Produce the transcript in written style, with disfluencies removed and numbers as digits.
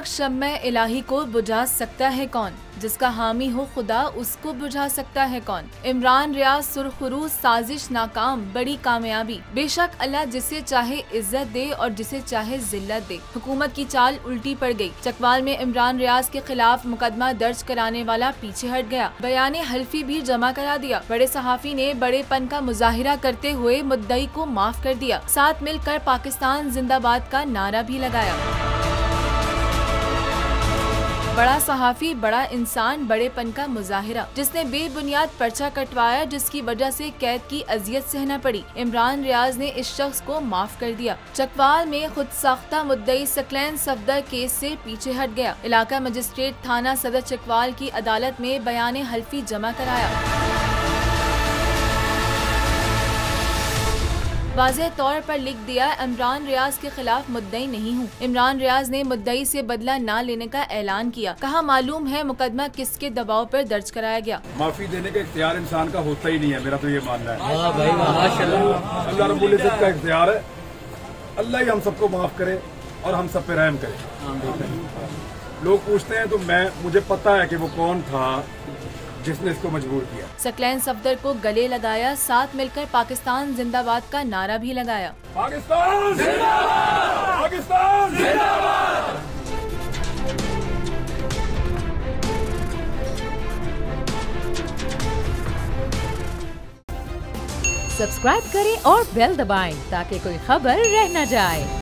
शख्स शम्मे इलाही को बुझा सकता है कौन, जिसका हामी हो खुदा उसको बुझा सकता है कौन। इमरान रियाज सुरखरू साजिश नाकाम बड़ी कामयाबी। बेशक अल्लाह जिसे चाहे इज्जत दे और जिसे चाहे जिल्लत दे। हुकूमत की चाल उल्टी पड़ गई। चकवाल में इमरान रियाज के खिलाफ मुकदमा दर्ज कराने वाला पीछे हट गया। बयान हल्फी भी जमा करा दिया। बड़े सहाफी ने बड़ेपन का मुजाहिरा करते हुए मुद्दई को माफ कर दिया। साथ मिलकर पाकिस्तान जिंदाबाद का नारा भी लगाया। बड़ा सहाफी, बड़ा इंसान, बड़ेपन का मुजाहिरा। जिसने बेबुनियाद पर्चा कटवाया, जिसकी वजह से कैद की अजियत सहना पड़ी। इमरान रियाज ने इस शख्स को माफ कर दिया। चकवाल में खुद साख्ता मुद्दई सकलैन सफदर केस से पीछे हट गया। इलाका मजिस्ट्रेट थाना सदर चकवाल की अदालत में बयान हल्फी जमा कराया। वाज़ेह तौर पर लिख दिया, इमरान रियाज के खिलाफ मुद्दई नहीं हूँ। इमरान रियाज ने मुद्दई से बदला न लेने का ऐलान किया। कहा मालूम है मुकदमा किसके दबाव पर दर्ज कराया गया। माफी देने का इख्तियार इंसान का होता ही नहीं है, मेरा तो ये मानना है। अल्लाह रब्बुल इज्जत का इख्तियार है। अल्लाह ही हम सबको माफ करे और हम सब पे रहम करे। लोग पूछते हैं तो मुझे पता है कि वो कौन था जिसने इसको मजबूर किया। सकलैन सफदर को गले लगाया। साथ मिलकर पाकिस्तान जिंदाबाद का नारा भी लगाया। पाकिस्तान जिंदाबाद! पाकिस्तान जिंदाबाद! सब्सक्राइब करें और बेल दबाएं ताकि कोई खबर रह न जाए।